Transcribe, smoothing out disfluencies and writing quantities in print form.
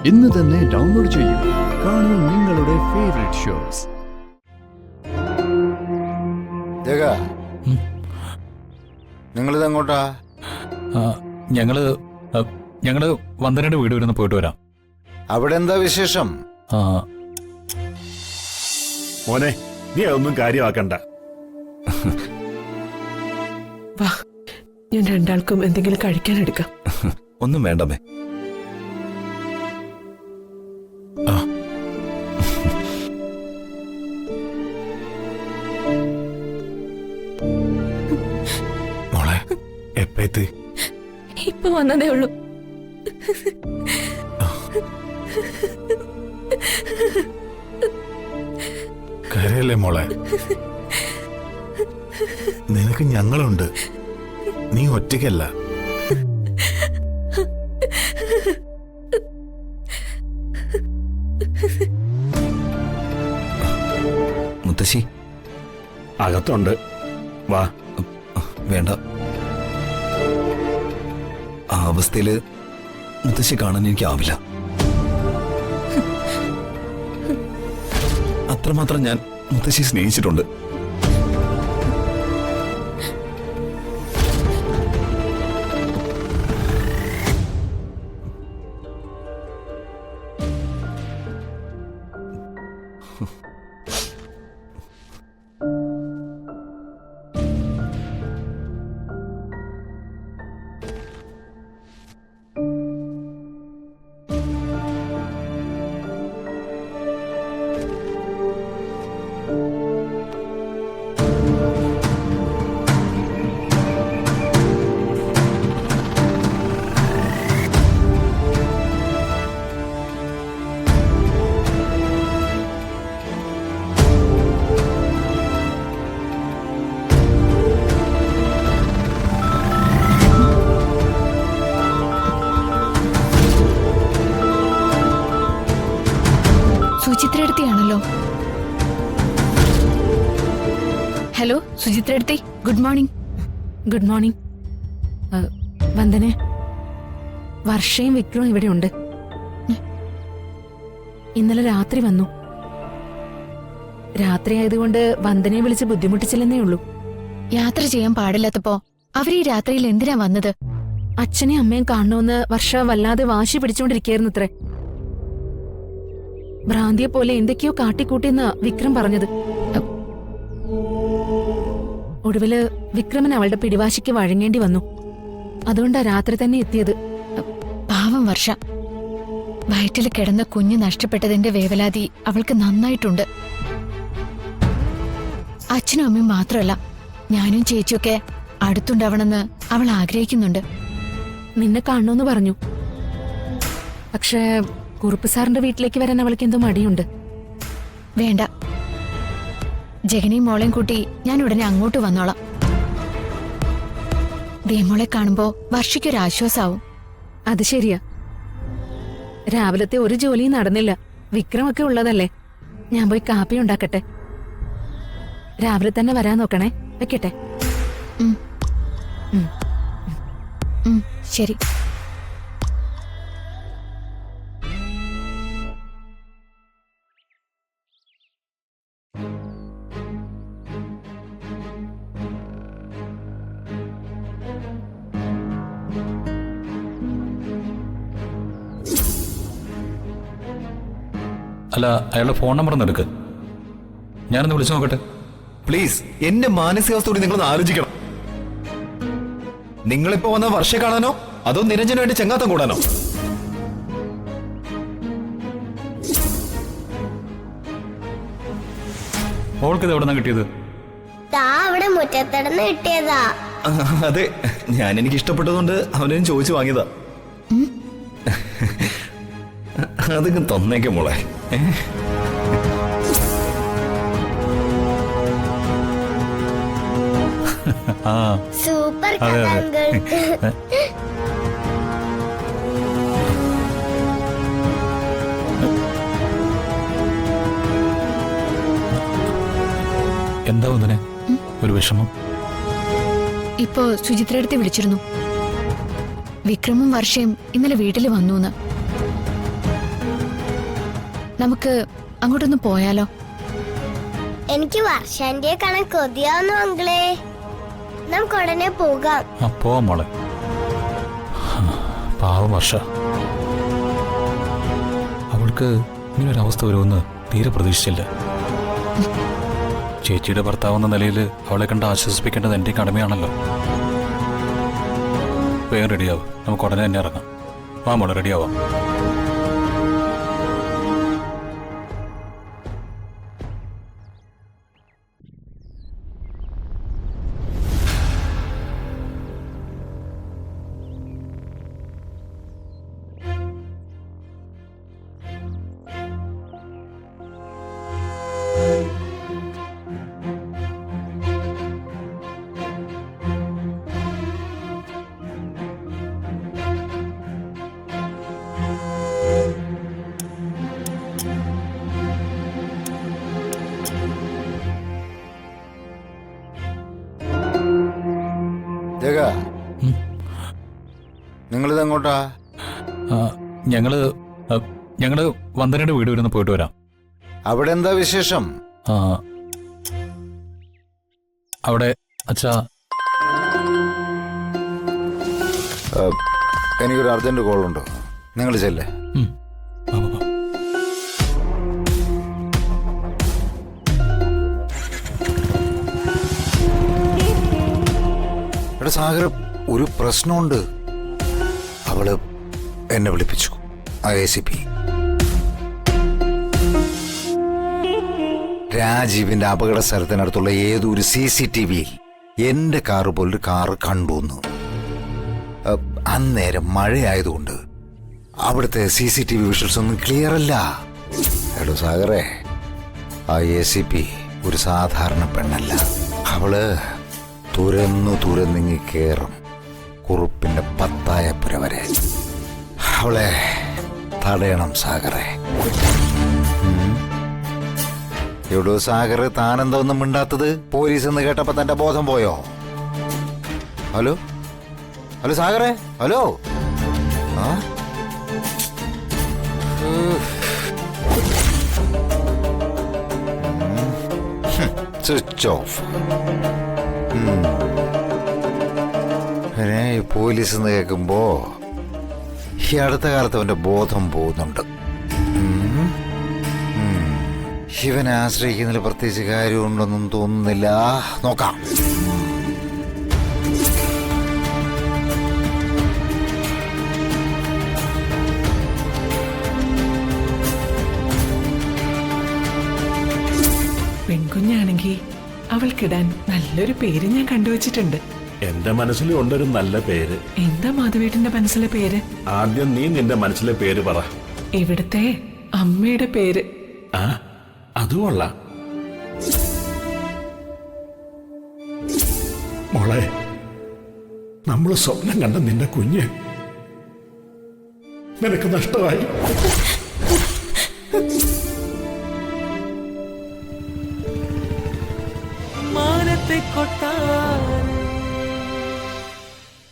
ഇന്ന് തന്നെ ഡൗൺലോഡ് ചെയ്യൂ. കാണൂ നിങ്ങളുടെ ഫേവറേറ്റ് ഷോസ്. നിങ്ങളിത് എങ്ങോട്ടാ? ഞങ്ങള് വന്ദനയുടെ വീട് വരുന്ന പോയിട്ട് വരാം. അവിടെ എന്താ വിശേഷം? മോനെ, നീ അതൊന്നും കാര്യമാക്കണ്ട. വാ, ഞാൻ രണ്ടാൾക്കും എന്തെങ്കിലും കഴിക്കാൻ എടുക്കാം. ഒന്നും വേണ്ടമേ. മോളെ, എപ്പേത്ത്? ഇപ്പൊ വന്നതേ ഉള്ളൂ. കരയല്ലേ മോളെ, നിനക്ക് ഞങ്ങളുണ്ട്. നീ ഒറ്റയ്ക്കല്ല. മുത്തശ്ശി അകത്തുണ്ട്, വാ. വേണ്ട, ആ അവസ്ഥയില് മുത്തശ്ശി കാണാൻ എനിക്കാവില്ല. അത്രമാത്രം ഞാൻ മുത്തശ്ശി സ്നേഹിച്ചിട്ടുണ്ട്. സുചിത്രടുത്തിയാണല്ലോ. ഹലോ സുചിത്രടുത്തി, ഗുഡ് മോർണിംഗ്. Good morning. വന്ദനെ, വർഷയും വിക്രവും ഇവിടെ ഉണ്ട്. ഇന്നലെ രാത്രി വന്നു. രാത്രി ആയതുകൊണ്ട് വന്ദനയെ വിളിച്ച് ബുദ്ധിമുട്ടിച്ചില്ലെന്നേ ഉള്ളൂ. യാത്ര ചെയ്യാൻ പാടില്ലാത്തപ്പോ അവർ ഈ രാത്രിയിൽ എന്തിനാ വന്നത്? അച്ഛനെയും അമ്മയും കാണണമെന്ന് വർഷ വല്ലാതെ വാശി പിടിച്ചുകൊണ്ടിരിക്കുകയായിരുന്നു അത്രേ. ഭ്രാന്തിയെ പോലെ എന്തൊക്കെയോ കാട്ടിക്കൂട്ടിയെന്നാ വിക്രം പറഞ്ഞത്. ഒടുവില് വിക്രമൻ അവളുടെ പിടിവാശിക്ക് വഴങ്ങേണ്ടി വന്നു. അതുകൊണ്ടാ രാത്രി തന്നെ എത്തിയത്. പാവം വർഷ, വയറ്റിൽ കിടന്ന കുഞ്ഞ് നഷ്ടപ്പെട്ടതിന്റെ വേവലാതി അവൾക്ക് നന്നായിട്ടുണ്ട്. അച്ഛനും അമ്മയും മാത്രമല്ല, ഞാനും ചേച്ചിയൊക്കെ അടുത്തുണ്ടാവണമെന്ന് അവൾ ആഗ്രഹിക്കുന്നുണ്ട്. നിന്നെ കാണണമെന്ന് പറഞ്ഞു. പക്ഷേ കുറുപ്പ് സാറിന്റെ വീട്ടിലേക്ക് വരാൻ അവൾക്ക് എന്തോ മടിയുണ്ട്. വേണ്ട, ജഗനിയും മോളെയും കൂട്ടി ഞാൻ ഉടനെ അങ്ങോട്ട് വന്നോളാം. ദേമോളെ കാണുമ്പോ വർഷയ്ക്കൊരാശ്വാസാവും. അത് ശരിയാ. രാവിലത്തെ ഒരു ജോലിയും നടന്നില്ല. വിക്രമൊക്കെ ഉള്ളതല്ലേ. ഞാൻ പോയി കാപ്പി ഉണ്ടാക്കട്ടെ. രാവിലെ തന്നെ വരാൻ നോക്കണേ. വെക്കട്ടെ. ശരി. അല്ല, അയാളുടെ ഫോൺ നമ്പർ ഒന്ന് എടുക്ക്. ഞാനൊന്ന് വിളിച്ചു നോക്കട്ടെ. പ്ലീസ്, എന്റെ മാനസികാവസ്ഥയോട് നിങ്ങളൊന്ന് ആലോചിക്കണം. നിങ്ങളിപ്പോ വന്ന വർഷ കാണാനോ അതോ നിരഞ്ജനുമായിട്ട് ചെങ്ങാത്തം കൂടാനോ? ഓൾക്കിത് എവിടെ നിന്നാ കിട്ടിയത്? അവിടെ മുറ്റത്തടന്ന് കിട്ടിയതാ. അതെ, ഞാൻ എനിക്ക് ഇഷ്ടപ്പെട്ടതുകൊണ്ട് അവനും ചോദിച്ചു വാങ്ങിയതാ. അതൊക്കെ തന്നേക്കെ മോളെ. സൂപ്പർ കഥ അങ്കിൾ. എന്താ വന്ദനെ ഒരു വിഷമം? ഇപ്പോ സുചിത്രടുത്ത് വിളിച്ചിരുന്നു. വിക്രമും വർഷയും ഇന്നലെ വീട്ടിൽ വന്നു. നമുക്ക് അങ്ങോട്ടൊന്ന് പോയാലോ? എനിക്ക് വർഷാന്റെ കാണാൻ കൊതിയാവുന്നു അങ്കിളേ. നമുക്ക് ഉടനെ പോകാം. ആ പോവാം മോളെ. പാവം വർഷ, അവൾക്ക് ഇങ്ങനൊരവസ്ഥ വരുമെന്ന് തീരെ പ്രതീക്ഷിച്ചില്ല. ചേച്ചിയുടെ ഭർത്താവെന്ന നിലയിൽ അവളെ കണ്ട് ആശ്വസിപ്പിക്കേണ്ടത് എൻ്റെ കടമയാണല്ലോ. വേഗം റെഡിയാവും, നമുക്ക് ഉടനെ തന്നെ ഇറങ്ങാം. വാ മോളെ, റെഡിയാവാം. ജഗ, നിങ്ങളിതെങ്ങോട്ടാ? ഞങ്ങള് വന്ദനയുടെ വീട് വരെ ഒന്ന് പോയിട്ട് വരാം. അവിടെ എന്താ വിശേഷം? ആ, അവിടെ അച്ഛാ, എനിക്കൊരു അർജന്റ് കോൾ ഉണ്ട്, നിങ്ങൾ ചെല്ലേ. വാ, വാ, വാ. എടാ സാഗർ, ഒരു പ്രശ്നമുണ്ട്. അവള് എന്നെ വിളിപ്പിച്ചു, ACP രാജീവിന്റെ അപകട സ്ഥലത്തിനടുത്തുള്ള ഏതൊരു CCTVയിൽ എന്റെ കാറ് പോലൊരു കാറ് കണ്ടുവന്നു. അന്നേരം മഴയായതുകൊണ്ട് അവിടുത്തെ CCTV വിഷ്വൽസ് ഒന്നും ക്ലിയർ അല്ല. എടോ സാഗറെ, ആ ACP ഒരു സാധാരണ പെണ്ണല്ല. അവള് തുരന്നിങ്ങി കേറും കുറുപ്പിന്റെ പത്തായപ്പുര വരെ. അവളെ തടയണം സാഗറെ. എവിടോ സാഗർ, താനെന്താ ഒന്നും മിണ്ടാത്തത്? പോലീസ് എന്ന് കേട്ടപ്പോ തന്റെ ബോധം പോയോ? ഹലോ ഹലോ സാഗറെ, ഹലോ. ആ സ്വിച്ച് ഓഫ്. പോലീസ് എന്ന് കേൾക്കുമ്പോ ഈ അടുത്ത കാലത്ത് അവന്റെ ബോധം പോകുന്നുണ്ട്. ഇവനെ ആശ്രയിക്കുന്നതിൽ പ്രത്യേകിച്ച് കാര്യമുണ്ടെന്നും തോന്നുന്നില്ല. നോക്കാം. പെൺകുഞ്ഞാണെങ്കിൽ അവൾക്കിടാൻ നല്ലൊരു പേര് ഞാൻ കണ്ടുവച്ചിട്ടുണ്ട്. എന്റെ മനസ്സിലും ഉണ്ടൊരു നല്ല പേര്. എന്താ മാധവേട്ടന്റെ മനസ്സിലെ പേര്? ആദ്യം നീ നിന്റെ മനസ്സിലെ പേര് പറ. ഇവിടുത്തെ അമ്മയുടെ പേര്. ആ, അതുമല്ല മോളെ, നമ്മൾ സ്വപ്നം കണ്ട നിന്റെ കുഞ്ഞ് നിനക്ക് നഷ്ടമായി. മാനത്തെ കൊട്ടാ